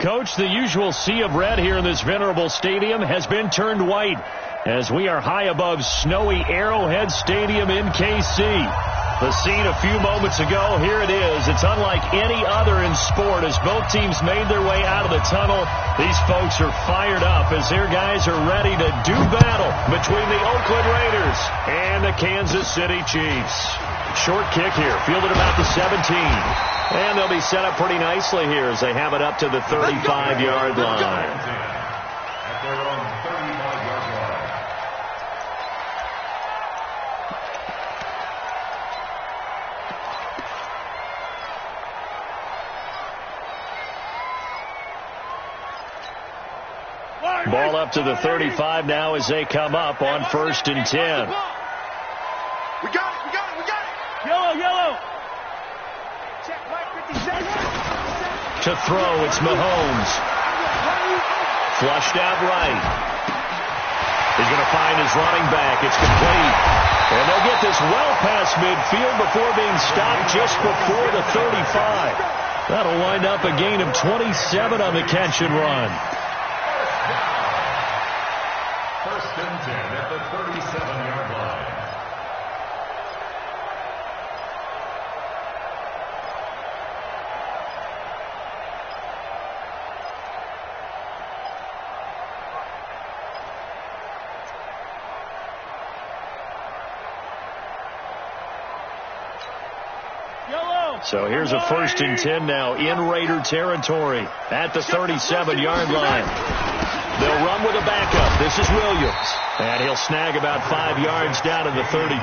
Coach, the usual sea of red here in this venerable stadium has been turned white as we are high above snowy Arrowhead Stadium in KC. The scene a few moments ago, here it is. It's unlike any other in sport as both teams made their way out of the tunnel. These folks are fired up as their guys are ready to do battle between the Oakland Raiders and the Kansas City Chiefs. Short kick here, fielded about the 17. And they'll be set up pretty nicely here as they have it up to the 35-yard line. At their own 35-yard line. Ball up to the 35 now as they come up on 1st and 10. We got it. Yellow. To throw, it's Mahomes. Flushed out right. He's going to find his running back. It's complete. And they'll get this well past midfield before being stopped just before the 35. That'll wind up a gain of 27 on the catch and run. 1st and 10 at the 37-yard line. So here's a 1st and 10 now in Raider territory at the 37-yard line. They'll run with a backup. This is Williams. And he'll snag about 5 yards down to the 32.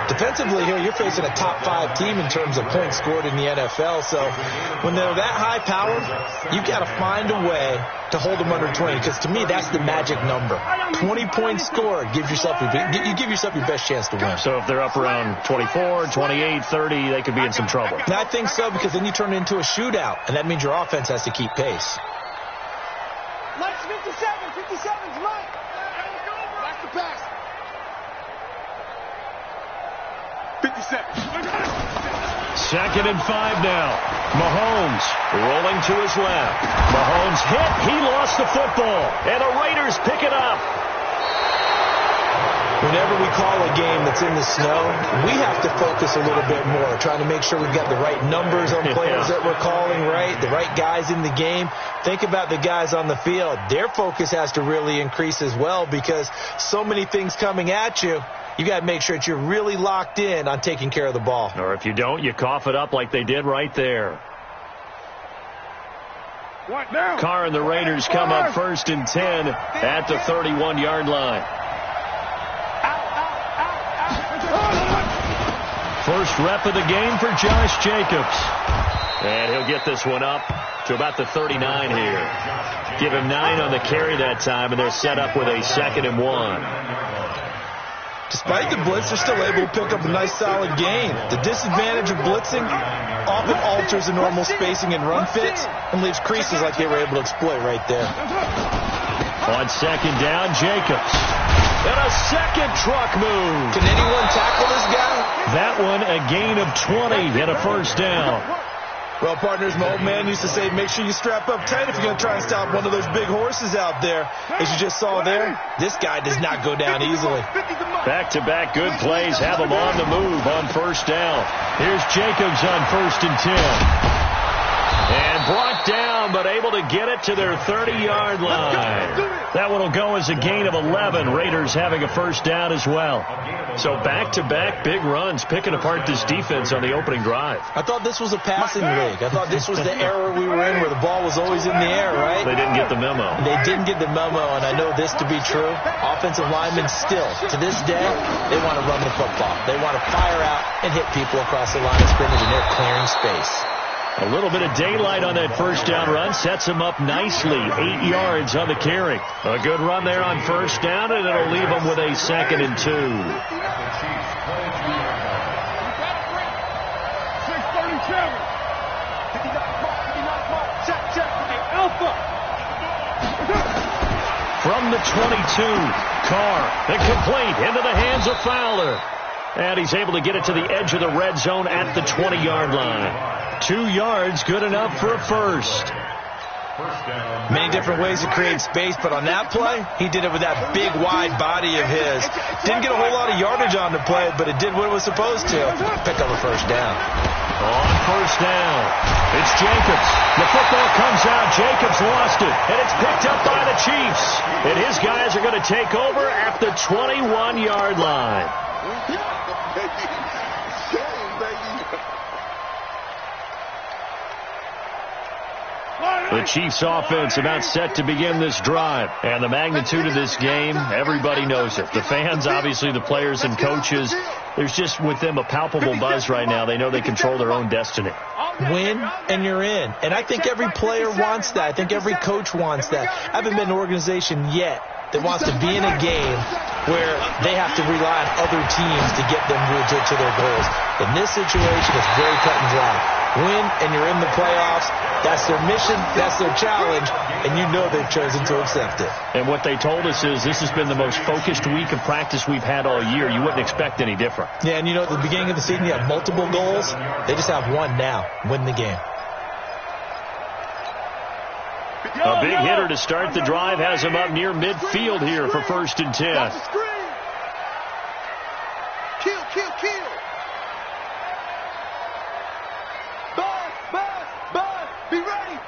Defensively here, you're facing a top 5 team in terms of points scored in the NFL. So when they're that high powered, you've got to find a way to hold them under 20. Because to me, that's the magic number. 20 points scored. You give yourself your best chance to win. So if they're up around 24, 28, 30, they could be in some trouble. And I think so, because then you turn it into a shootout. And that means your offense has to keep pace. Lights 57's right. That's the pass. 57. 2nd and 5 now. Mahomes rolling to his left. Mahomes hit. He lost the football. And the Raiders pick it up. Whenever we call a game that's in the snow, we have to focus a little bit more, trying to make sure we've got the right numbers on players that we're calling, right? The right guys in the game. Think about the guys on the field. Their focus has to really increase as well because so many things coming at you. You got to make sure that you're really locked in on taking care of the ball. Or if you don't, you cough it up like they did right there. Carr and the Raiders come up 1st and 10 at the 31-yard line. First rep of the game for Josh Jacobs. And he'll get this one up to about the 39 here. Give him 9 on the carry that time, and they're set up with a 2nd and 1. Despite the blitz, they're still able to pick up a nice solid gain. The disadvantage of blitzing often alters the normal spacing and run fits and leaves creases like they were able to exploit right there. On 2nd down, Jacobs. And a second truck move. Can anyone tackle this guy? That one a gain of 20 and a 1st down. Well, partners, my old man used to say, make sure you strap up tight if you're going to try and stop one of those big horses out there. As you just saw there, this guy does not go down easily. Back-to-back good plays have him on the move on 1st down. Here's Jacobs on 1st and 10. And brought down, but able to get it to their 30-yard line. That one will go as a gain of 11. Raiders having a 1st down as well. So back-to-back big runs, picking apart this defense on the opening drive. I thought this was a passing league. I thought this was the era we were in where the ball was always in the air, right? They didn't get the memo. They didn't get the memo, and I know this to be true. Offensive linemen still, to this day, they want to run the football. They want to fire out and hit people across the line of scrimmage, and they're clearing space. A little bit of daylight on that 1st down run sets him up nicely. 8 yards on the carry. A good run there on 1st down, and it'll leave him with a 2nd and 2. 632. From the 22, Carr, incomplete, into the hands of Fowler. And he's able to get it to the edge of the red zone at the 20-yard line. 2 yards, good enough for a 1st. First down. Many different ways to create space, but on that play, he did it with that big, wide body of his. Didn't get a whole lot of yardage on the play, but it did what it was supposed to. Pick up a first down. On first down, it's Jacobs. The football comes out. Jacobs lost it, and it's picked up by the Chiefs. And his guys are going to take over at the 21-yard line. The Chiefs offense about set to begin this drive. And the magnitude of this game, everybody knows it. The fans, obviously the players and coaches. There's just with them a palpable buzz right now. They know they control their own destiny. Win and you're in. And I think every player wants that. I think every coach wants that. I haven't been in an organization yet that wants to be in a game where they have to rely on other teams to get them to their goals. In this situation, it's very cut and dry. Win and you're in the playoffs. That's their mission. That's their challenge. And you know they've chosen to accept it. And what they told us is this has been the most focused week of practice we've had all year. You wouldn't expect any different. Yeah, and you know, at the beginning of the season, you have multiple goals. They just have one now. Win the game. A big hitter to start the drive has him up near midfield here for 1st and 10. Kill. Buzz. Be ready.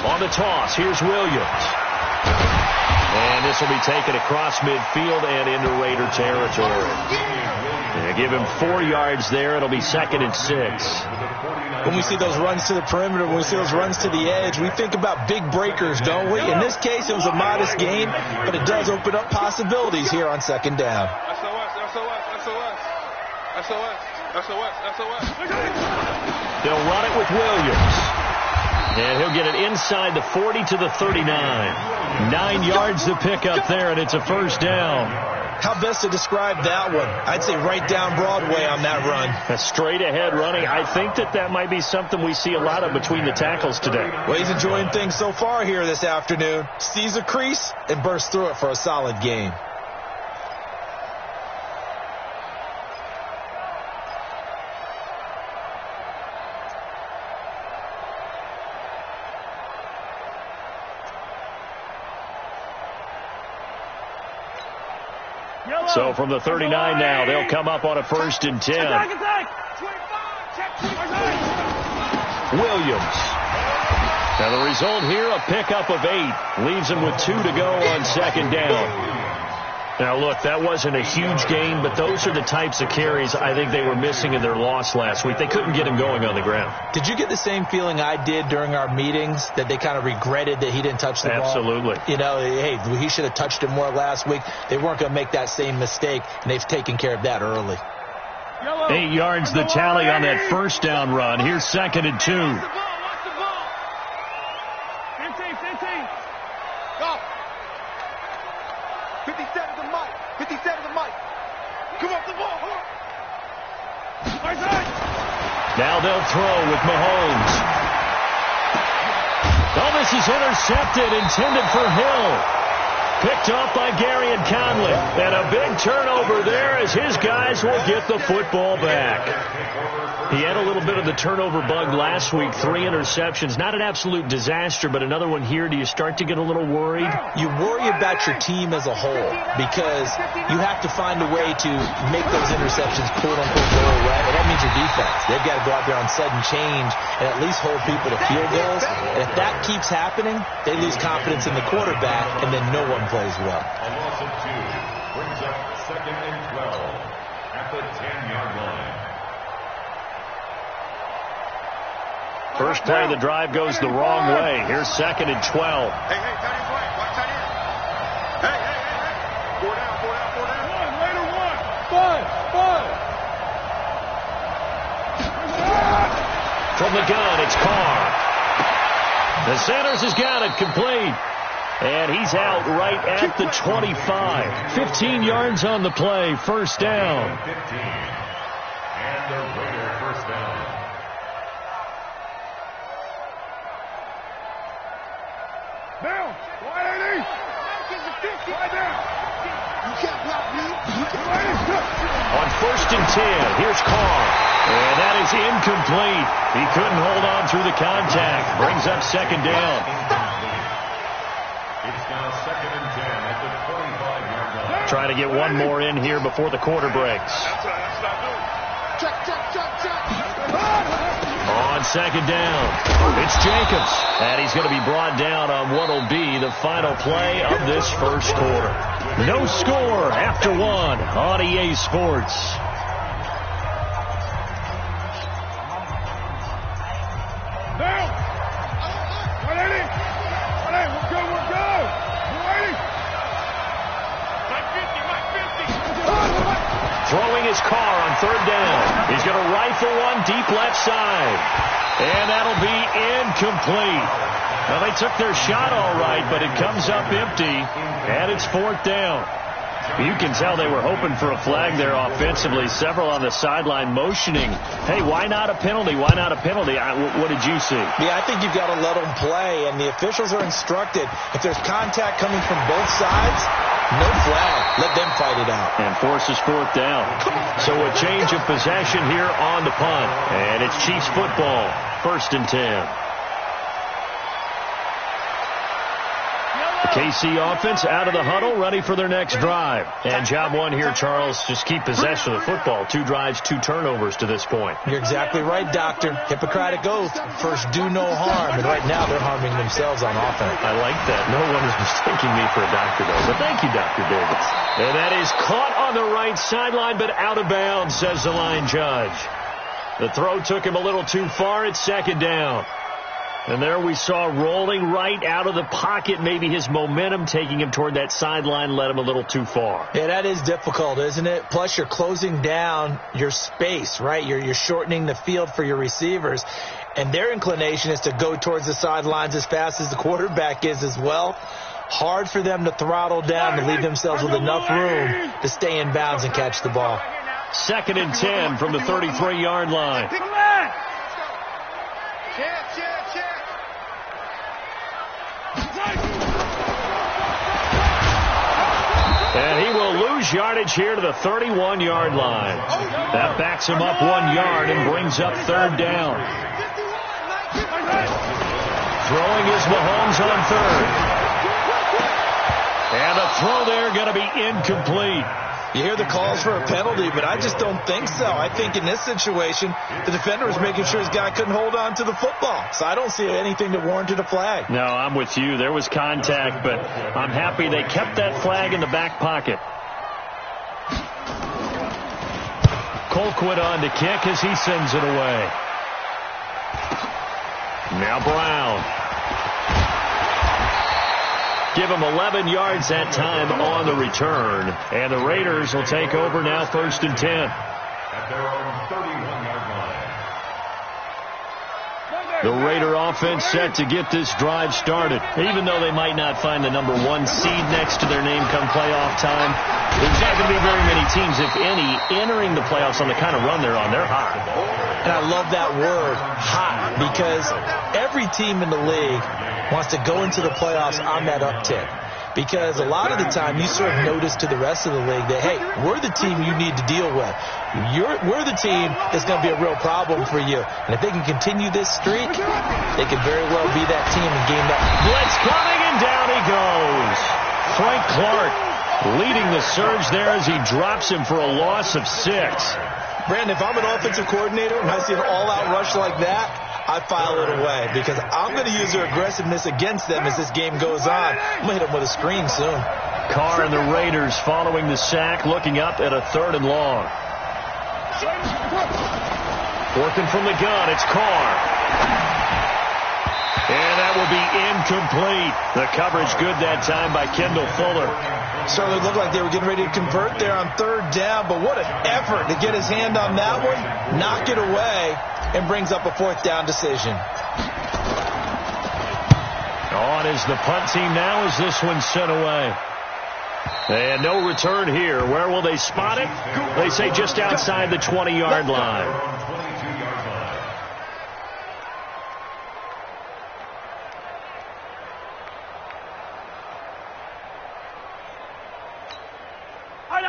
On the toss, here's Williams. And this will be taken across midfield and into Raider territory. They give him 4 yards there. It'll be 2nd and 6. When we see those runs to the perimeter, when we see those runs to the edge, we think about big breakers, don't we? In this case, it was a modest gain, but it does open up possibilities here on 2nd down. SOS. They'll run it with Williams. And he'll get it inside the 40 to the 39. 9 yards to pick up there, and it's a 1st down. How best to describe that one? I'd say right down Broadway on that run. A straight ahead running. I think that might be something we see a lot of between the tackles today. Well, he's enjoying things so far here this afternoon. Sees a crease and bursts through it for a solid gain. So from the 39 now, they'll come up on a 1st and 10. Williams. Now the result here, a pickup of 8. Leaves them with 2 to go on 2nd down. Now, look, that wasn't a huge gain, but those are the types of carries I think they were missing in their loss last week. They couldn't get him going on the ground. Did you get the same feeling I did during our meetings, that they kind of regretted that he didn't touch the ball? Absolutely. You know, hey, he should have touched it more last week. They weren't going to make that same mistake, and they've taken care of that early. 8 yards the tally on that 1st down run. Here's 2nd and 2. Watch the ball. 15. Go. 57 to Mike. Come up the ball. Now they'll throw with Mahomes. Oh, this is intercepted, intended for Hill. Picked off by Gary and Conley. And a big turnover there as his guys will get the football back. He had a little bit of the turnover bug last week. 3 interceptions. Not an absolute disaster, but another one here. Do you start to get a little worried? You worry about your team as a whole because you have to find a way to make those interceptions quote-unquote go away. And that means your defense. They've got to go out there on sudden change and at least hold people to field goals. And if that keeps happening, they lose confidence in the quarterback, and then no one plays well. A loss of 2 brings up 2nd and 12 at the 10-yard line. First play of the drive goes the wrong way. Here's 2nd and 12. Hey, tight end play. Watch tight end. Hey. 4 down. Later 1. From the gun, it's Carr. The Sanders has got it complete. And he's out right at the 25. 15 yards on the play. 1st down. 15. And the Raider 1st down. Down. 180. Lie down. You can't block me. On 1st and 10, here's Carr. And that is incomplete. He couldn't hold on through the contact. Brings up second down. It's now 2nd and 10 at the 25-yard line. Trying to get one more in here before the quarter breaks. On second down, it's Jacobs. And he's going to be brought down on what will be the final play of this first quarter. No score after one on EA Sports. Throwing his car on third down. He's going to rifle one deep left side. And that'll be incomplete. Well, they took their shot all right, but it comes up empty, and it's fourth down. You can tell they were hoping for a flag there offensively. Several on the sideline motioning, hey, why not a penalty? Why not a penalty? What did you see? Yeah, I think you've got to let them play, and the officials are instructed. If there's contact coming from both sides, no flag. Let them fight it out. And forces fourth down. So a change of possession here on the punt. And it's Chiefs football. 1st and 10. The KC offense out of the huddle, ready for their next drive. And job one here, Charles, just keep possession of the football. 2 drives, 2 turnovers to this point. You're exactly right, Doctor. Hippocratic oath. First, do no harm. And right now, they're harming themselves on offense. I like that. No one is mistaking me for a doctor, though. But thank you, Dr. Davis. And that is caught on the right sideline, but out of bounds, says the line judge. The throw took him a little too far. It's second down. And there we saw rolling right out of the pocket. Maybe his momentum taking him toward that sideline led him a little too far. Yeah, that is difficult, isn't it? Plus, you're closing down your space, right? You're shortening the field for your receivers. And their inclination is to go towards the sidelines as fast as the quarterback is as well. Hard for them to throttle down to leave themselves with enough room to stay in bounds and catch the ball. 2nd and 10 from the 33-yard line. And he will lose yardage here to the 31-yard line. That backs him up 1 yard and brings up third down. Throwing is Mahomes on third. And the throw there going to be incomplete. You hear the calls for a penalty, but I just don't think so. I think in this situation, the defender was making sure his guy couldn't hold on to the football. So I don't see anything that warranted a flag. No, I'm with you. There was contact, but I'm happy they kept that flag in the back pocket. Colquitt on to kick as he sends it away. Now Brown. Give him 11 yards that time on the return. And the Raiders will take over now 1st and 10. At their own 31-yard line. The Raider offense set to get this drive started. Even though they might not find the number 1 seed next to their name come playoff time, there's not going to be very many teams, if any, entering the playoffs on the kind of run they're on. They're hot. And I love that word, hot, because every team in the league wants to go into the playoffs on that uptick. Because a lot of the time you serve notice to the rest of the league that, hey, we're the team you need to deal with. We're the team that's going to be a real problem for you. And if they can continue this streak, they could very well be that team and gain that. Blitz coming, and down he goes. Frank Clark leading the surge there as he drops him for a loss of 6. Brandon, if I'm an offensive coordinator and I see an all-out rush like that, I file it away because I'm going to use their aggressiveness against them as this game goes on. I'm going to hit them with a screen soon. Carr and the Raiders following the sack, looking up at a 3rd and long. Working from the gun, it's Carr. And that will be incomplete. The coverage good that time by Kendall Fuller. Certainly looked like they were getting ready to convert there on 3rd down, but what an effort to get his hand on that one, knock it away, and brings up a 4th down decision. On is the punt team now as this one's sent away. And no return here. Where will they spot it? They say just outside the 20-yard line.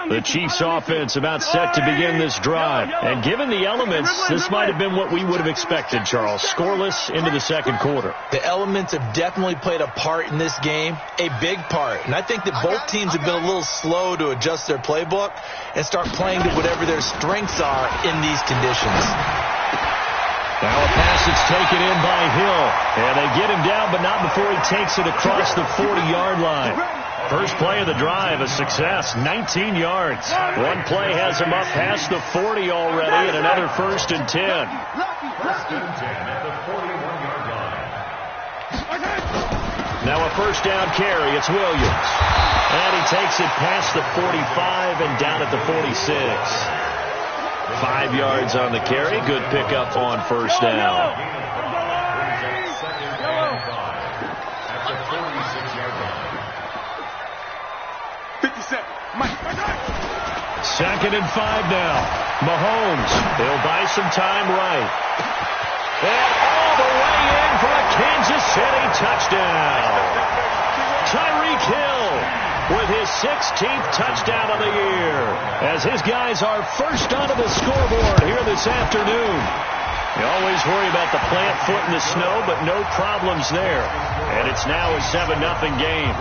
The Chiefs offense about set to begin this drive. And given the elements, this might have been what we would have expected, Charles. Scoreless into the second quarter. The elements have definitely played a part in this game, a big part. And I think that both teams have been a little slow to adjust their playbook and start playing to whatever their strengths are in these conditions. Now a pass that's taken in by Hill. And they get him down, but not before he takes it across the 40-yard line. First play of the drive, a success, 19 yards. One play has him up past the 40 already, and another 1st and 10. First and 10 at the 41-yard line. Now a first down carry, it's Williams. And he takes it past the 45 and down at the 46. 5 yards on the carry, good pickup on first down. 2nd and 5 now. Mahomes, he'll buy some time right. And all the way in for a Kansas City touchdown. Tyreek Hill with his 16th touchdown of the year, as his guys are first onto the scoreboard here this afternoon. You always worry about the plant foot in the snow, but no problems there. And it's now a 7-0 game.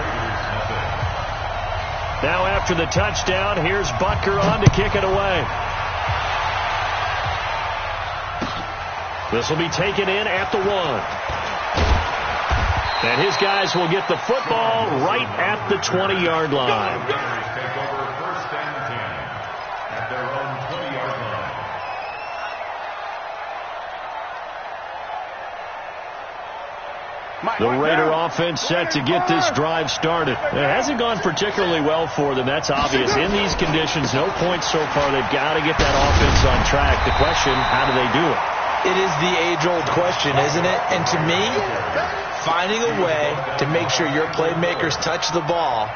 Now after the touchdown, here's Butker on to kick it away. This will be taken in at the 1. And his guys will get the football right at the 20-yard line. Take over 1st and 10 at their own 20-yard line. The Raider offense set to get this drive started. It hasn't gone particularly well for them. That's obvious. In these conditions, no points so far. They've got to get that offense on track. The question, how do they do it? It is the age-old question, isn't it? And to me, finding a way to make sure your playmakers touch the ball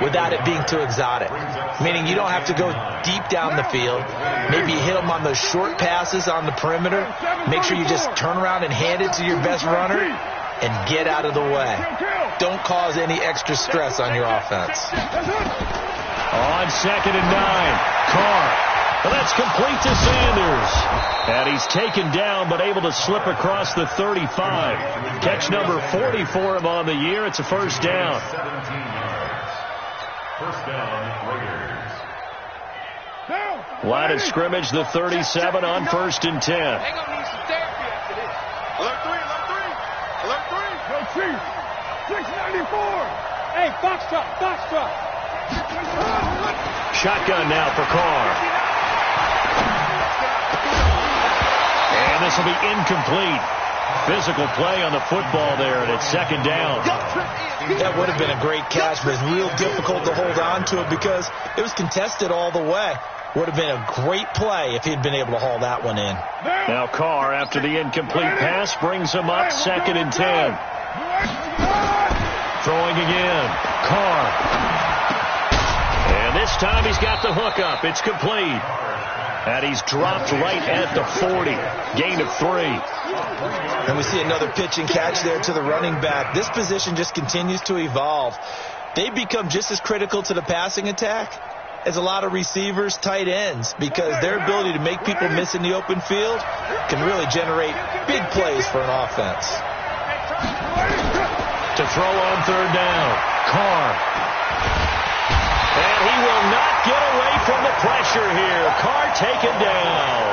without it being too exotic. Meaning you don't have to go deep down the field. Maybe you hit them on those short passes on the perimeter. Make sure you just turn around and hand it to your best runner and get out of the way. Don't cause any extra stress on your offense. On 2nd and 9, Carr. Well, that's complete to Sanders. And he's taken down, but able to slip across the 35. Catch number 40 for him on the year. It's a first down. 17 yards. First down, Raiders. Line of scrimmage, the 37 on 1st and 10. They're going to need some therapy after this. Alert 3, alert 3. Alert 3. Go Chiefs. 694. Hey, box truck. Shotgun now for Carr. And this will be incomplete. Physical play on the football there, and it's 2nd down. That would have been a great catch, but it's real difficult to hold on to it because it was contested all the way. Would have been a great play if he'd been able to haul that one in. Now Carr, after the incomplete pass, brings him up 2nd and 10. Throwing again. Carr. And this time he's got the hook up. It's complete. And he's dropped right at the 40. Gain of 3. And we see another pitch and catch there to the running back. This position just continues to evolve. They become just as critical to the passing attack as a lot of receivers, tight ends, because their ability to make people miss in the open field can really generate big plays for an offense. To throw on 3rd down. Carr. And he will not get away from the pressure here. Carr taken down.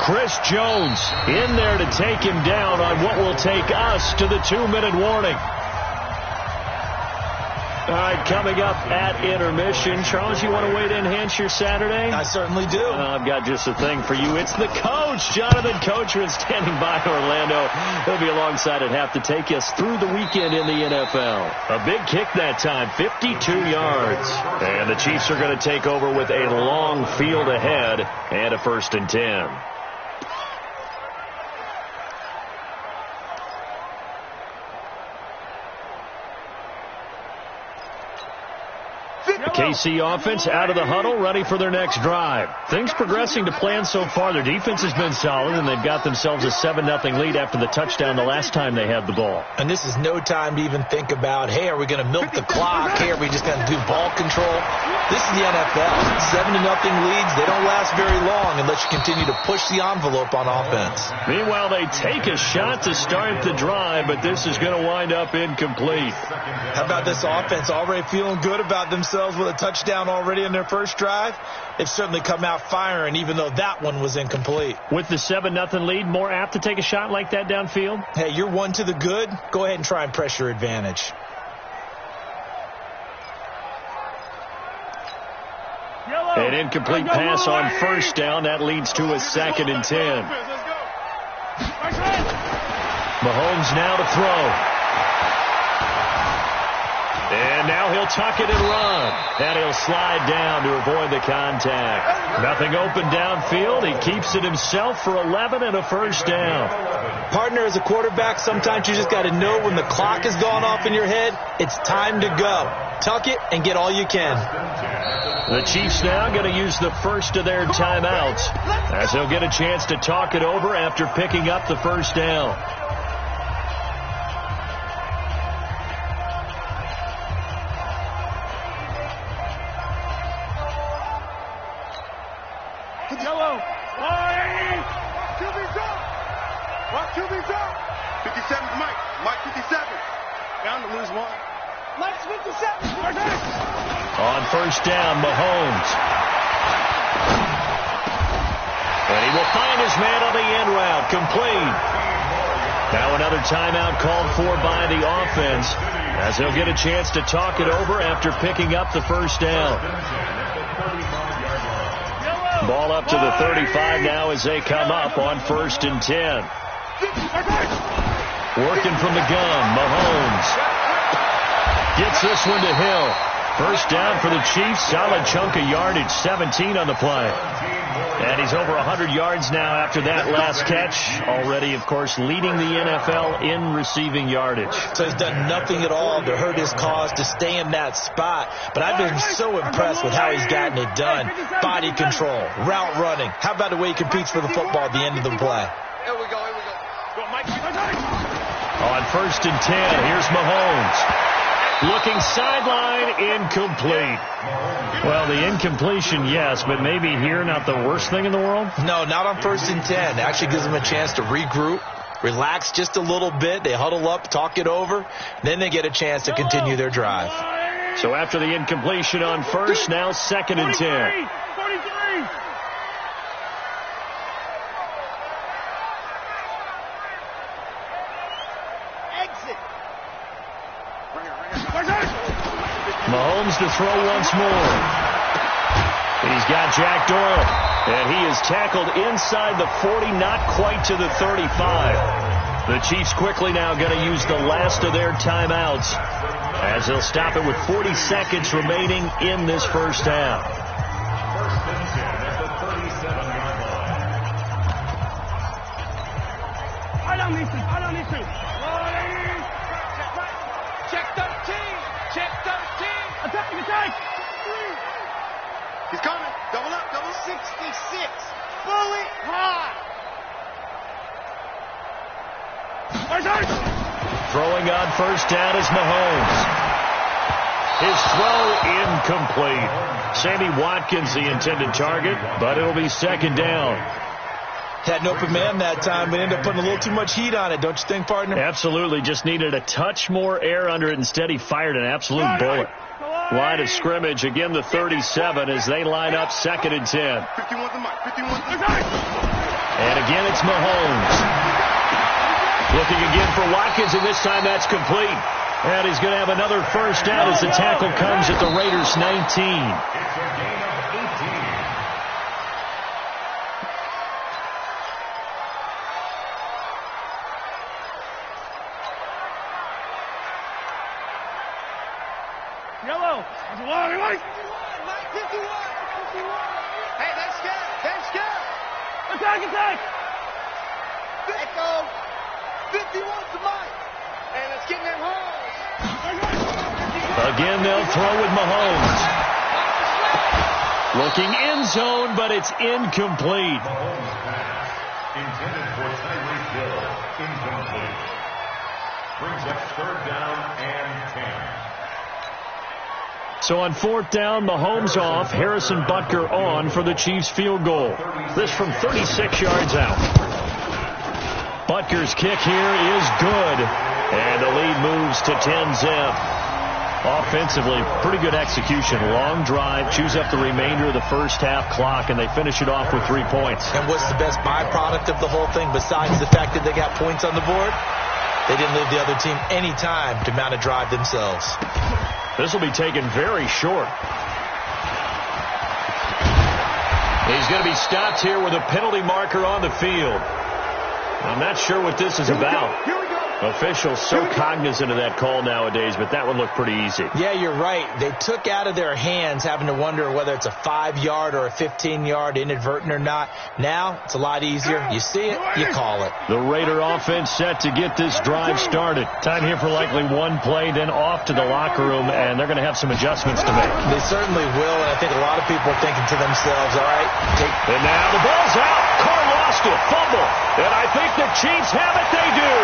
Chris Jones in there to take him down on what will take us to the 2-minute warning. All right, coming up at intermission. Charles, you want to wait to enhance your Saturday? I certainly do. I've got just a thing for you. It's the coach, Jonathan Coachman, standing by Orlando. He'll be alongside at half to take us through the weekend in the NFL. A big kick that time, 52 yards. And the Chiefs are going to take over with a long field ahead and a 1st and 10. The KC offense out of the huddle, ready for their next drive. Things progressing to plan so far. Their defense has been solid, and they've got themselves a 7-0 lead after the touchdown the last time they had the ball. And this is no time to even think about, hey, are we going to milk the clock? Hey, are we just going to do ball control? This is the NFL. 7-0 leads, they don't last very long unless you continue to push the envelope on offense. Meanwhile, they take a shot to start the drive, but this is going to wind up incomplete. How about this offense already feeling good about themselves with a touchdown already in their first drive? They've certainly come out firing, even though that one was incomplete. With the 7-0 lead, more apt to take a shot like that downfield? Hey, you're one to the good. Go ahead and try and press your advantage. An incomplete pass on first down. That leads to a 2nd and 10. Mahomes now to throw. And now he'll tuck it and run. And he'll slide down to avoid the contact. Nothing open downfield. He keeps it himself for 11 and a first down. Partner, as a quarterback, sometimes you just got to know when the clock has gone off in your head, it's time to go. Tuck it and get all you can. The Chiefs now going to use the first of their timeouts as they'll get a chance to talk it over after picking up the first down. Yellow. Watch QB's up. 57's Mike. Mike 57. Down to lose one. Mike's 57. On first down, Mahomes. And he will find his man on the end route. Complete. Now another timeout called for by the offense as they'll get a chance to talk it over after picking up the first down. Ball up to the 35 now as they come up on 1st and 10. Working from the gun, Mahomes gets this one to Hill. First down for the Chiefs. Solid chunk of yardage, 17 on the play. And he's over 100 yards now after that last catch. Already, of course, leading the NFL in receiving yardage. So he's done nothing at all to hurt his cause to stay in that spot. But I've been so impressed with how he's gotten it done. Body control, route running. How about the way he competes for the football at the end of the play? Here we go. On 1st and 10, here's Mahomes. Looking sideline, incomplete. Well, the incompletion, yes, but maybe here not the worst thing in the world? No, not on 1st and 10. It actually gives them a chance to regroup, relax just a little bit. They huddle up, talk it over. Then they get a chance to continue their drive. So after the incompletion on first, now 2nd and 10. 43. Mahomes to throw once more. He's got Jack Doyle, and he is tackled inside the 40, not quite to the 35. The Chiefs quickly now going to use the last of their timeouts as they'll stop it with 40 seconds remaining in this first half. I don't need to. Check 13. Attack. He's coming. Double up. 66. Fully high. Throwing on first down is Mahomes. His throw incomplete. Sammy Watkins the intended target, but it'll be 2nd down. Had an open man that time, but ended up putting a little too much heat on it, don't you think, partner? Absolutely. Just needed a touch more air under it. Instead, he fired an absolute bullet. Line of scrimmage, again the 37 as they line up 2nd and 10. 51 to Mike. And again, it's Mahomes. Looking again for Watkins, and this time that's complete. And he's going to have another first down as the tackle comes at the Raiders' 19. Yellow. 51. Mike 51. Hey, they're scared. Attack. Echo. 51 to Mike. And it's getting them home. Again, they'll throw with Mahomes. Looking end zone, but it's incomplete. Mahomes pass. Intended for Tyreek Hill. Incomplete. Brings up 3rd down and 10. So on 4th down, Mahomes off, Harrison Butker on for the Chiefs field goal. This from 36 yards out. Butker's kick here is good, and the lead moves to 10-zip. Offensively, pretty good execution. Long drive, chews up the remainder of the first half clock, and they finish it off with 3 points. And what's the best byproduct of the whole thing besides the fact that they got points on the board? They didn't leave the other team any time to mount a drive themselves. This will be taken very short. He's going to be stopped here with a penalty marker on the field. I'm not sure what this is about. Officials so cognizant of that call nowadays, but that one looked pretty easy. Yeah, you're right. They took out of their hands having to wonder whether it's a 5-yard or a 15-yard inadvertent or not. Now, it's a lot easier. You see it, you call it. The Raider offense set to get this drive started. Time here for likely one play, then off to the locker room, and they're going to have some adjustments to make. They certainly will, and I think a lot of people are thinking to themselves, all right, and now the ball's out. Carr lost it. Fumble. And I think the Chiefs have it. They do.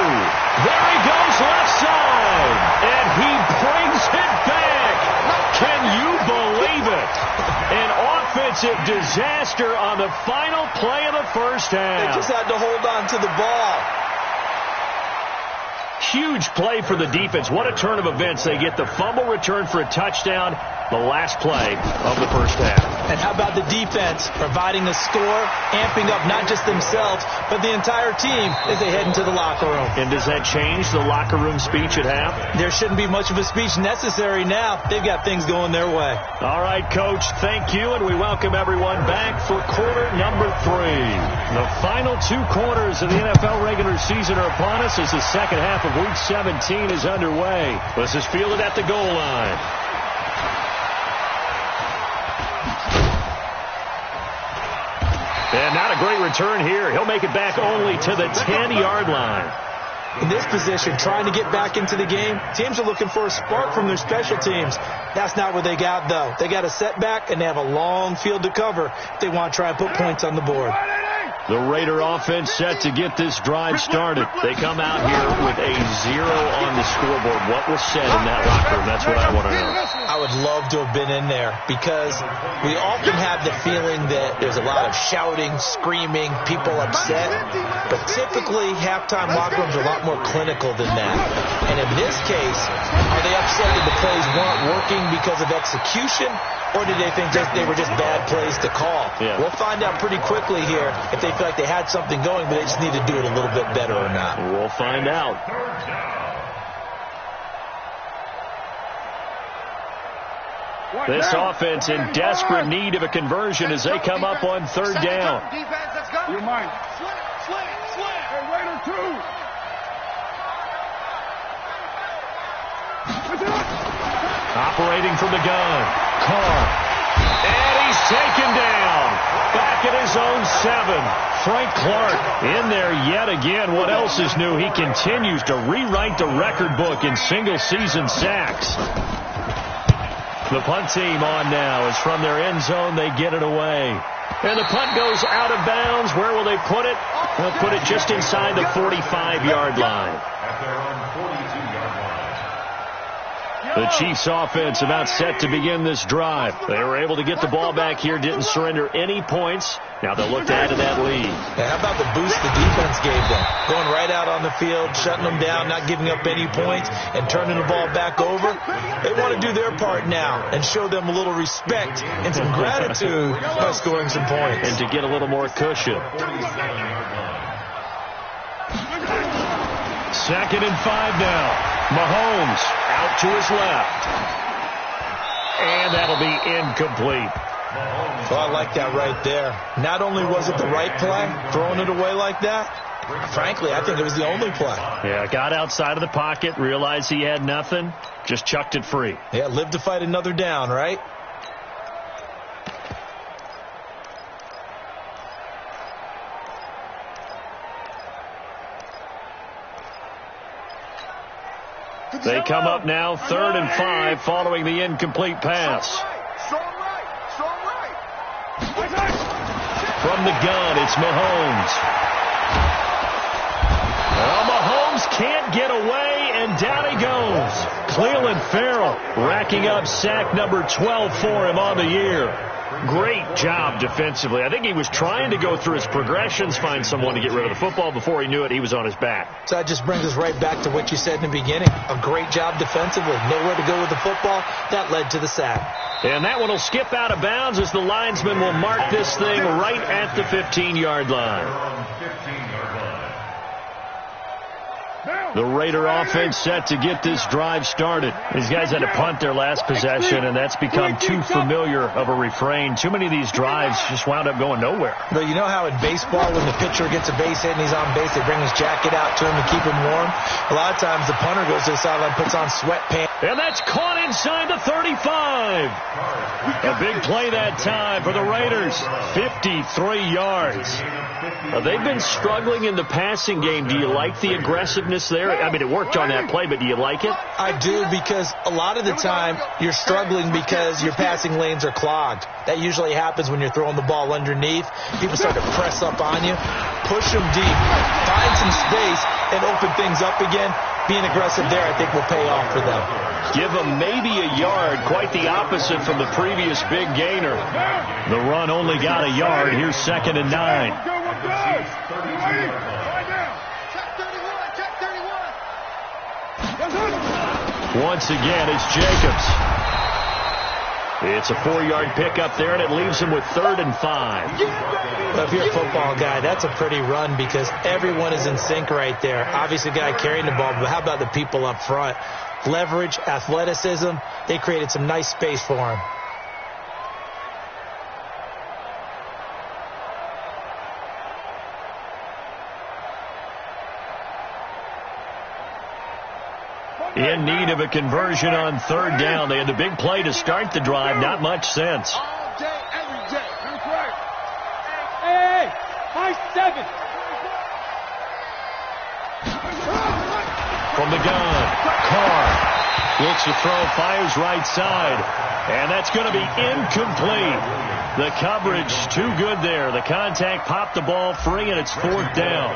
There he goes left side. And he brings it back. Can you believe it? An offensive disaster on the final play of the first half. They just had to hold on to the ball. Huge play for the defense. What a turn of events. They get the fumble return for a touchdown, the last play of the first half. And how about the defense providing a score, amping up not just themselves, but the entire team as they head into the locker room. And does that change the locker room speech at half? There shouldn't be much of a speech necessary now. They've got things going their way. All right, Coach, thank you, and we welcome everyone back for quarter number 3. The final 2 quarters of the NFL regular season are upon us as the second half of Week 17 is underway. This is fielded at the goal line. And not a great return here. He'll make it back only to the 10-yard line. In this position, trying to get back into the game, teams are looking for a spark from their special teams. That's not what they got, though. They got a setback, and they have a long field to cover if they want to try and put points on the board. The Raider offense set to get this drive started. They come out here with a 0 on the scoreboard. What was said in that locker room? That's what I want to know. I would love to have been in there because we often have the feeling that there's a lot of shouting, screaming, people upset. But typically, halftime locker rooms are a lot more clinical than that. And in this case, are they upset that the plays weren't working because of execution? Or did they think that they were just bad plays to call? Yeah. We'll find out pretty quickly here if they feel like they had something going, but they just need to do it a little bit better or not. We'll find out. This offense in desperate need of a conversion as they come up on 3rd down. You're mine. Slit. Hey, Raider 2. Operating from the gun. Carr. And he's taken down. Back at his own 7. Frank Clark in there yet again. What else is new? He continues to rewrite the record book in single-season sacks. The punt team on now is from their end zone. They get it away. And the punt goes out of bounds. Where will they put it? They'll put it just inside the 45-yard line. At their own 42-yard line. The Chiefs offense about set to begin this drive. They were able to get the ball back here, didn't surrender any points. Now they'll look to add to that lead. And how about the boost the defense gave them? Going right out on the field, shutting them down, not giving up any points, and turning the ball back over. They want to do their part now and show them a little respect and some gratitude by scoring some points. And to get a little more cushion. 2nd and 5 now. Mahomes out to his left. And that'll be incomplete. Well, I like that right there. Not only was it the right play, throwing it away like that, frankly, I think it was the only play. Yeah, got outside of the pocket, realized he had nothing, just chucked it free. Yeah, live to fight another down, right? They come up now 3rd and 5 following the incomplete pass. Show him right. From the gun, it's Mahomes. Well, Mahomes can't get away, and down he goes. Cleveland Farrell racking up sack number 12 for him on the year. Great job defensively. I think he was trying to go through his progressions, find someone to get rid of the football. Before he knew it, he was on his back. So that just brings us right back to what you said in the beginning. A great job defensively. Nowhere to go with the football. That led to the sack. And that one will skip out of bounds as the linesman will mark this thing right at the 15-yard line. The Raider offense set to get this drive started. These guys had to punt their last possession, and that's become too familiar of a refrain. Too many of these drives just wound up going nowhere. But you know how in baseball, when the pitcher gets a base hit and he's on base, they bring his jacket out to him to keep him warm? A lot of times the punter goes to the sideline, puts on sweatpants. And that's caught inside the 35. A big play that time for the Raiders. 53 yards. They've been struggling in the passing game. Do you like the aggressiveness there? I mean, it worked on that play, but do you like it? I do, because a lot of the time you're struggling because your passing lanes are clogged. That usually happens when you're throwing the ball underneath. People start to press up on you. Push them deep. Find some space and open things up again. Being aggressive there, I think, will pay off for them. Give them maybe a yard. Quite the opposite from the previous big gainer. The run only got a yard. Here's 2nd and 9. Once again, it's Jacobs. It's a 4-yard pickup there, and it leaves him with 3rd and 5. Well, if you're a football guy, that's a pretty run because everyone is in sync right there. Obviously, the guy carrying the ball, but how about the people up front? Leverage, athleticism, they created some nice space for him. In need of a conversion on 3rd down. They had the big play to start the drive. Not much sense. All day, every day. That's right. Hey, high 7. From the gun, Carr looks to throw, fires right side. And that's going to be incomplete. The coverage too good there. The contact popped the ball free, and it's 4th down.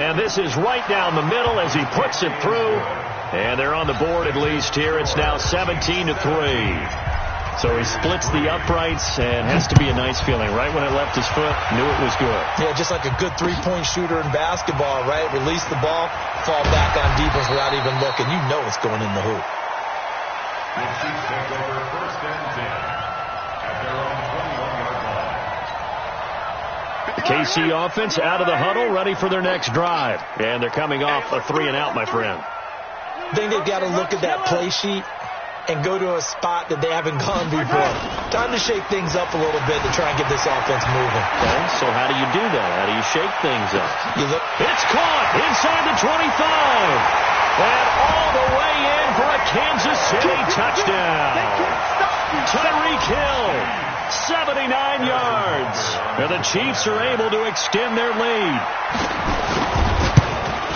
And this is right down the middle as he puts it through. And they're on the board at least here. It's now 17-3. So he splits the uprights and has to be a nice feeling. Right when it left his foot, knew it was good. Yeah, just like a good three-point shooter in basketball, right? Release the ball, fall back on defense without even looking. You know it's going in the hoop. The Chiefs take over 1st and 10 at their own 21-yard line. The KC offense out of the huddle, ready for their next drive. And they're coming off a 3-and-out, my friend. I think they've got to look at that play sheet and go to a spot that they haven't gone before. Time to shake things up a little bit to try and get this offense moving. Okay, so how do you do that? How do you shake things up? You look. It's caught inside the 25. And all the way in for a Kansas City touchdown. Tyreek Hill, 79 yards. And the Chiefs are able to extend their lead.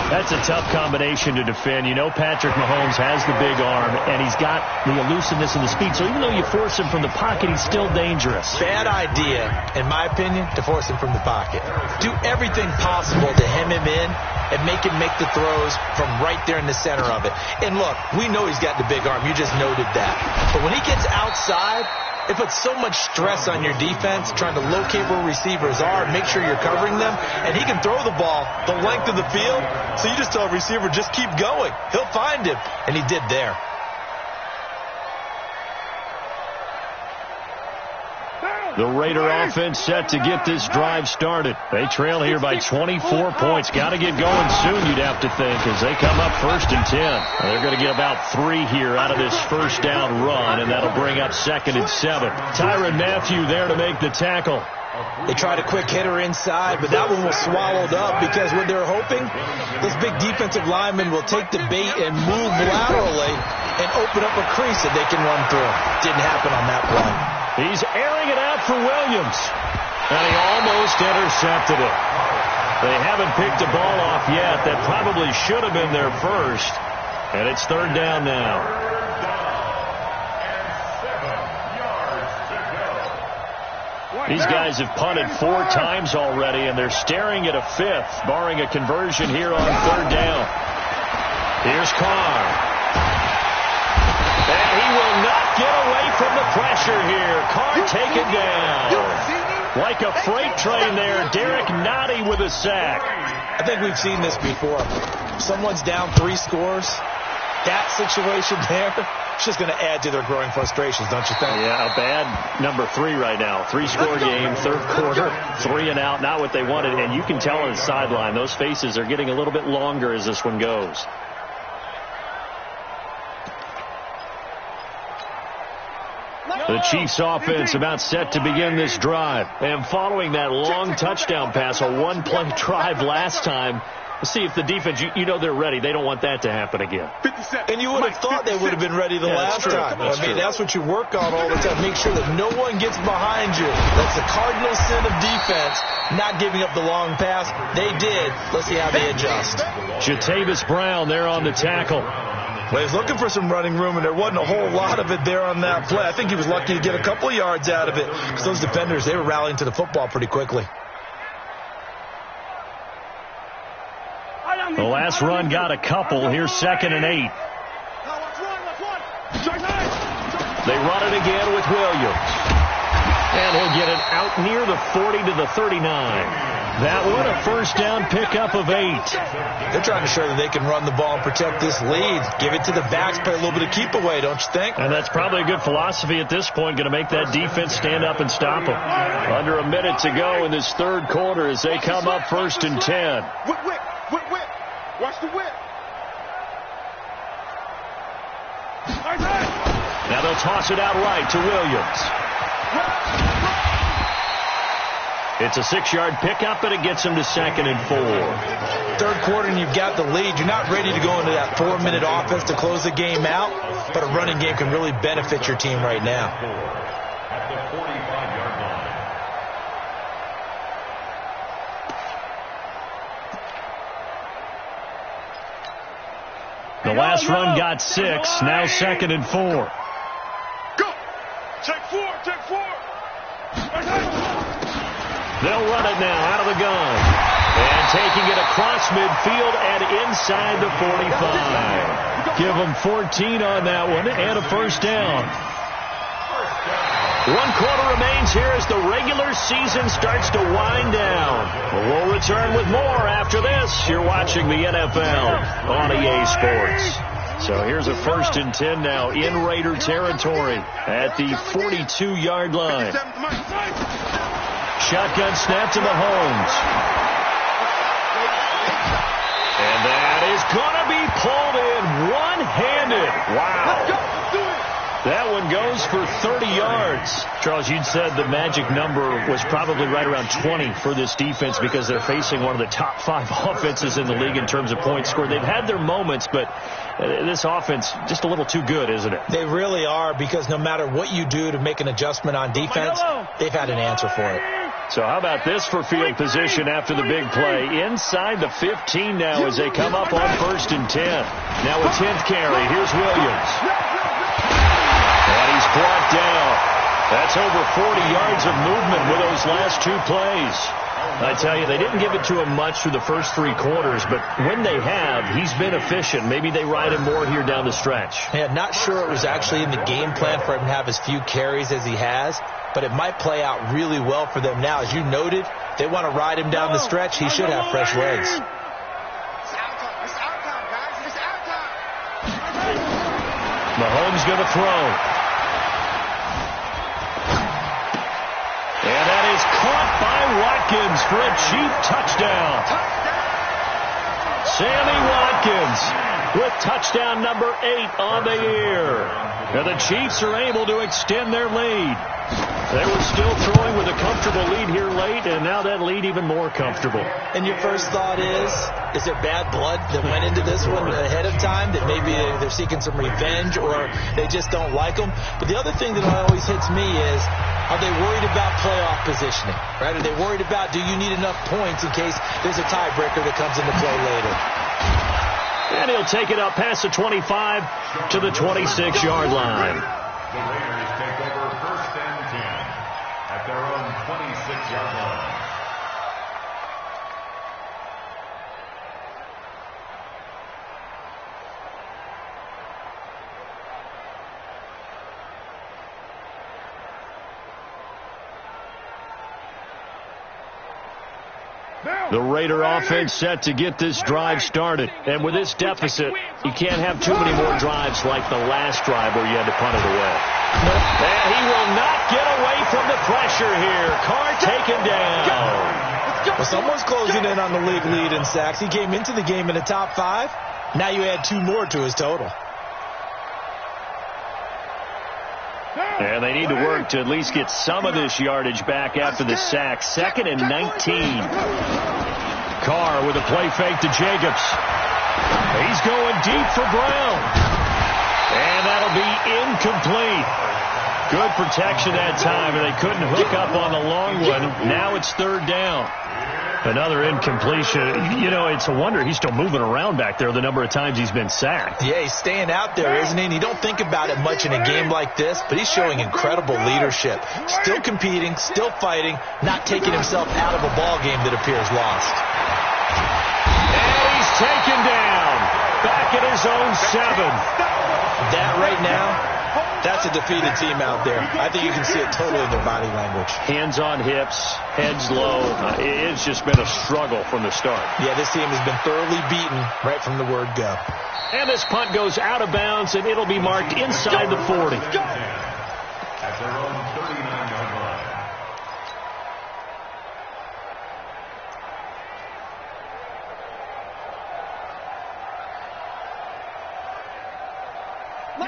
That's a tough combination to defend. You know Patrick Mahomes has the big arm, and he's got the elusiveness and the speed. So even though you force him from the pocket, he's still dangerous. Bad idea, in my opinion, to force him from the pocket. Do everything possible to hem him in and make him make the throws from right there in the center of it. And look, we know he's got the big arm. You just noted that. But when he gets outside, it puts so much stress on your defense trying to locate where receivers are, make sure you're covering them, and he can throw the ball the length of the field, so you just tell a receiver, just keep going. He'll find him, and he did there. The Raider offense set to get this drive started. They trail here by 24 points. Got to get going soon, you'd have to think, as they come up 1st and 10. They're going to get about 3 here out of this 1st down run, and that'll bring up 2nd and 7. Tyrann Mathieu there to make the tackle. They tried a quick hitter inside, but that one was swallowed up because what they're hoping, this big defensive lineman will take the bait and move laterally and open up a crease that they can run through. Didn't happen on that play. He's airing it out for Williams, and he almost intercepted it. They haven't picked the ball off yet. That probably should have been their first, and it's 3rd down now. These guys have punted 4 times already, and they're staring at a 5th, barring a conversion here on 3rd down. Here's Carr. And he will not get away from the pressure here. Carr taken down. Like a freight train there, Derek Nottie with a sack. I think we've seen this before. Someone's down 3 scores. That situation there, it's just going to add to their growing frustrations, don't you think? Yeah, a bad number 3 right now. 3-score game, 3rd quarter, 3 and out, not what they wanted. And you can tell on the sideline, those faces are getting a little bit longer as this one goes. The Chiefs offense about set to begin this drive. And following that long touchdown pass, a 1-play drive last time, let's see if the defense, you know they're ready. They don't want that to happen again. And you would have thought they would have been ready the last time. That's what you work on all the time. Make sure that no one gets behind you. That's the cardinal sin of defense, not giving up the long pass. They did. Let's see how they adjust. Jatavis Brown there on the tackle. Well, he was looking for some running room, and there wasn't a whole lot of it there on that play. I think he was lucky to get a couple of yards out of it because those defenders, they were rallying to the football pretty quickly. The last run got a couple. Here's 2nd and 8. They run it again with Williams. And he'll get it out near the 40 to the 39. That one, a 1st down pickup of 8. They're trying to show that they can run the ball and protect this lead. Give it to the backs, play a little bit of keep away, don't you think? And that's probably a good philosophy at this point, going to make that defense stand up and stop them. Under a minute to go in this 3rd quarter as they come up 1st and 10. Whip. Watch the whip. Now they'll toss it out right to Williams. It's a 6-yard pickup, and it gets him to 2nd and 4. 3rd quarter, and you've got the lead. You're not ready to go into that 4-minute offense to close the game out, but a running game can really benefit your team right now. At the 45-yard line. The last run got 6. Now 2nd and 4. Go. Take 4. They'll run it now out of the gun. And taking it across midfield and inside the 45. Give them 14 on that one and a 1st down. 1 quarter remains here as the regular season starts to wind down. We'll return with more after this. You're watching the NFL on EA Sports. So here's a 1st and 10 now in Raider territory at the 42-yard line. Shotgun snap to Mahomes. And that is going to be pulled in one-handed. Wow. That one goes for 30 yards. Charles, you'd said the magic number was probably right around 20 for this defense because they're facing one of the top 5 offenses in the league in terms of points scored. They've had their moments, but this offense just a little too good, isn't it? They really are, because no matter what you do to make an adjustment on defense, they've had an answer for it. So how about this for field position after the big play? Inside the 15 now as they come up on 1st and 10. Now a 10th carry. Here's Williams. And he's brought down. That's over 40 yards of movement with those last 2 plays. I tell you, they didn't give it to him much through the first 3 quarters, but when they have, he's been efficient. Maybe they ride him more here down the stretch. Yeah, not sure it was actually in the game plan for him to have as few carries as he has, but it might play out really well for them now. As you noted, they want to ride him down the stretch. He should have fresh legs. Mahomes going to throw. And that is caught by Watkins for a cheap touchdown. Sammy Watkins with touchdown number 8 on the year. And the Chiefs are able to extend their lead. They were still throwing with a comfortable lead here late, and now that lead even more comfortable. And your first thought is there bad blood that went into this one ahead of time, that maybe they're seeking some revenge or they just don't like them? But the other thing that always hits me is, are they worried about playoff positioning? Right? Are they worried about, do you need enough points in case there's a tiebreaker that comes into play later? And he'll take it up past the 25 to the 26-yard line. The Raiders take over 1st and 10 at at their own 26-yard line. The Raider offense set to get this drive started. And with this deficit, you can't have too many more drives like the last drive where you had to punt it away. And he will not get away from the pressure here. Carr taken down. Well, someone's closing in on the league lead in sacks. He came into the game in the top 5. Now you add 2 more to his total. And they need to work to at least get some of this yardage back after the sack. 2nd and 19. Carr with a play fake to Jacobs. He's going deep for Brown. And that'll be incomplete. Good protection that time, and they couldn't hook up on the long one. Now it's 3rd down. Another incompletion. You know, it's a wonder he's still moving around back there the number of times he's been sacked. Yeah, he's staying out there, isn't he? And you don't think about it much in a game like this, but he's showing incredible leadership. Still competing, still fighting, not taking himself out of a ball game that appears lost. And he's taken down. Back at his own 7. That right now, that's a defeated team out there. I think you can see it totally in their body language. Hands on hips, heads low. It's just been a struggle from the start. Yeah, this team has been thoroughly beaten right from the word go. And this punt goes out of bounds, and it'll be marked inside the 40. At their own 39-yard line.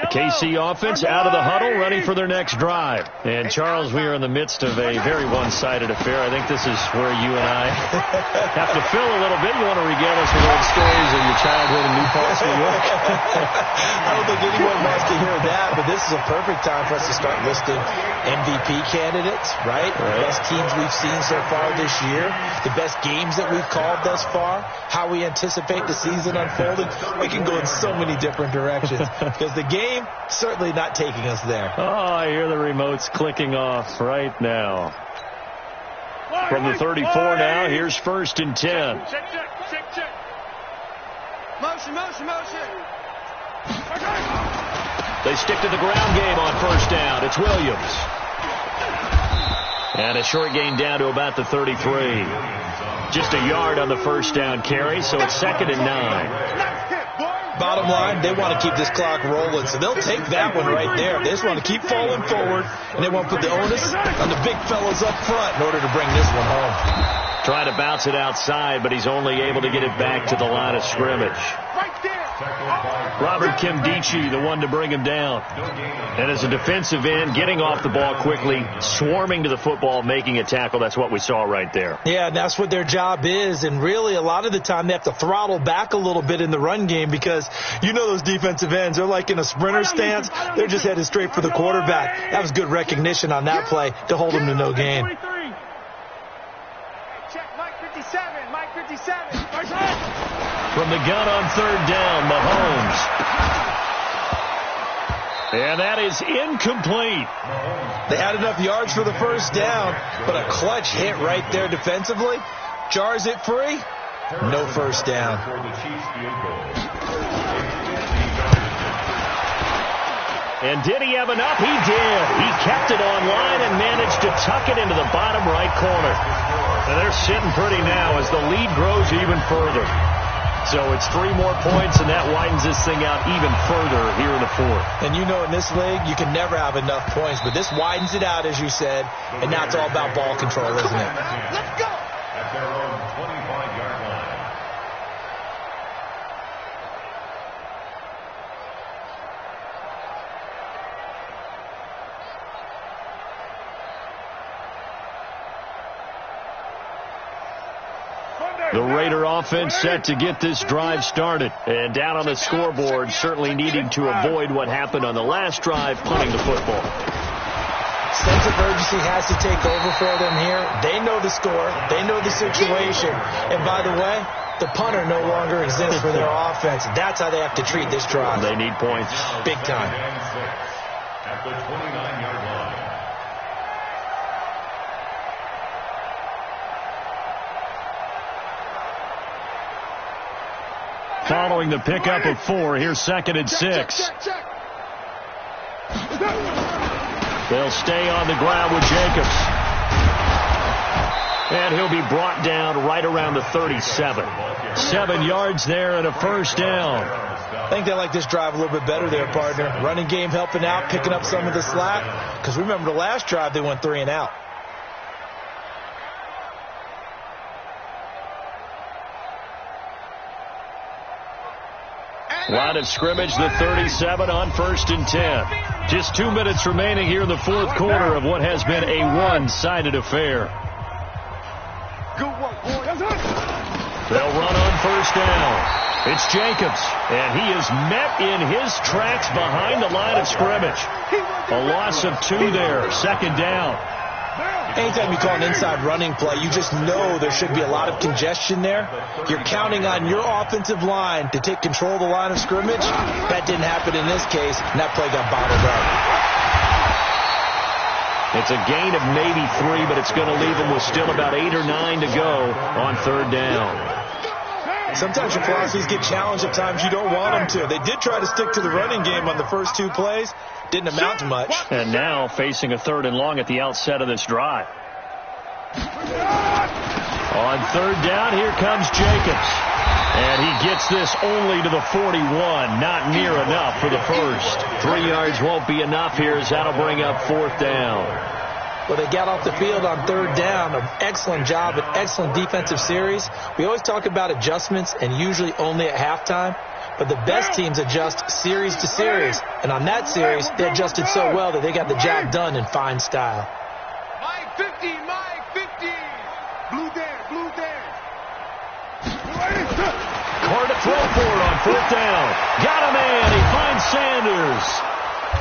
KC offense out of the huddle, ready for their next drive. And, Charles, we are in the midst of a very one-sided affair. I think this is where you and I have to fill a little bit. You want to regale us with old stories of your childhood in New Paltz, New York? I don't think anyone wants to hear that, but this is a perfect time for us to start listing MVP candidates, right? The best teams we've seen so far this year, the best games that we've called thus far, how we anticipate the season unfolding. We can go in so many different directions because the game certainly not taking us there. Oh, I hear the remotes clicking off right now. From the 34 now, here's 1st and 10. Check. Motion. They stick to the ground game on 1st down. It's Williams. And a short gain down to about the 33. Just a yard on the 1st down carry, so it's 2nd and 9. Bottom line, they want to keep this clock rolling, so they'll take that one right there. They just want to keep falling forward, and they want to put the onus on the big fellas up front in order to bring this one home. Trying to bounce it outside, but he's only able to get it back to the line of scrimmage. Robert Kimdichie, the one to bring him down. And as a defensive end, getting off the ball quickly, swarming to the football, making a tackle. That's what we saw right there. Yeah, and that's what their job is. And really, a lot of the time, they have to throttle back a little bit in the run game because you know those defensive ends, they're like in a sprinter stance. They're just headed straight for the quarterback. That was good recognition on that play to hold him to no gain. Check, Mike 57. From the gun on 3rd down, Mahomes. And that is incomplete. They had enough yards for the 1st down, but a clutch hit right there defensively. Jars it free. No 1st down. And did he have enough? He did. He kept it on line and managed to tuck it into the bottom right corner. And they're sitting pretty now as the lead grows even further. So it's 3 more points, and that widens this thing out even further here in the 4th. And you know in this league, you can never have enough points, but this widens it out, as you said, and now it's all about ball control, isn't it? Let's go. At their own 25-yard line. The Raider offense set to get this drive started. And down on the scoreboard, certainly needing to avoid what happened on the last drive, punting the football. Sense of urgency has to take over for them here. They know the score. They know the situation. And by the way, the punter no longer exists for their offense. That's how they have to treat this drive. They need points. Big time. At the 29-yard line. following the pickup of 4. Here's 2nd and 6. They'll stay on the ground with Jacobs. And he'll be brought down right around the 37. 7 yards there and a first down. I think they like this drive a little bit better there, partner. Running game helping out, picking up some of the slack. Because remember the last drive, they went 3 and out. Line of scrimmage, the 37 on 1st and 10. Just 2 minutes remaining here in the 4th quarter of what has been a one-sided affair. They'll run on 1st down. It's Jacobs, and he is met in his tracks behind the line of scrimmage. A loss of 2 there, 2nd down. Anytime you call an inside running play, you just know there should be a lot of congestion there. You're counting on your offensive line to take control of the line of scrimmage. That didn't happen in this case, and that play got bottled up. It's a gain of maybe 3, but it's going to leave them with still about 8 or 9 to go on 3rd down. Sometimes your philosophies get challenged at times you don't want them to. They did try to stick to the running game on the first 2 plays. Didn't amount to much. And now facing a 3rd and long at the outset of this drive. On 3rd down, here comes Jacobs. And he gets this only to the 41. Not near enough for the first. 3 yards won't be enough here as that'll bring up 4th down. Well, they got off the field on 3rd down. An excellent job, an excellent defensive series. We always talk about adjustments and usually only at halftime. But the best teams adjust series to series. And on that series, they adjusted so well that they got the job done in fine style. Mike 50, Mike 50. Blue there, blue there. Hard to throw for it on 4th down. Got a man. He finds Sanders.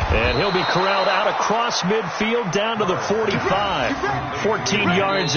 And he'll be corralled out across midfield down to the 45. 14 yards is